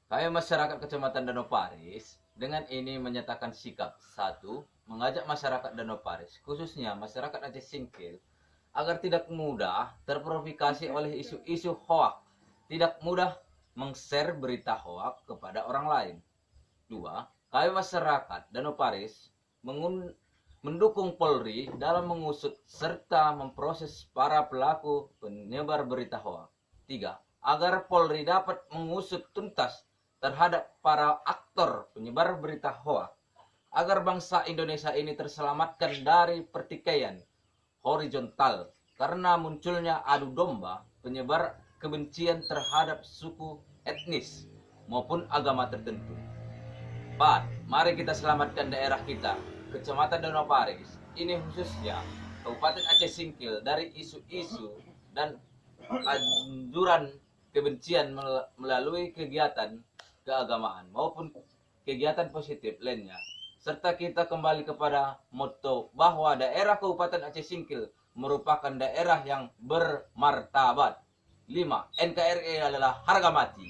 Kami masyarakat Kecamatan Danau Paris dengan ini menyatakan sikap satu, mengajak masyarakat Danau Paris, khususnya masyarakat Aceh Singkil, agar tidak mudah terprovokasi oleh isu-isu hoak, tidak mudah meng-share berita hoak kepada orang lain. Dua, kami masyarakat Danau Paris mendukung Polri dalam mengusut serta memproses para pelaku penyebar berita hoak. Tiga, agar Polri dapat mengusut tuntas terhadap para aktor penyebar berita hoak, agar bangsa Indonesia ini terselamatkan dari pertikaian horizontal karena munculnya adu domba penyebar kebencian terhadap suku, etnis, maupun agama tertentu. 4. Mari kita selamatkan daerah kita, Kecamatan Danau Paris, ini khususnya Kabupaten Aceh Singkil dari isu-isu dan anjuran kebencian melalui kegiatan keagamaan maupun kegiatan positif lainnya. Serta kita kembali kepada motto bahwa daerah Kabupaten Aceh Singkil merupakan daerah yang bermartabat. 5. NKRI adalah harga mati.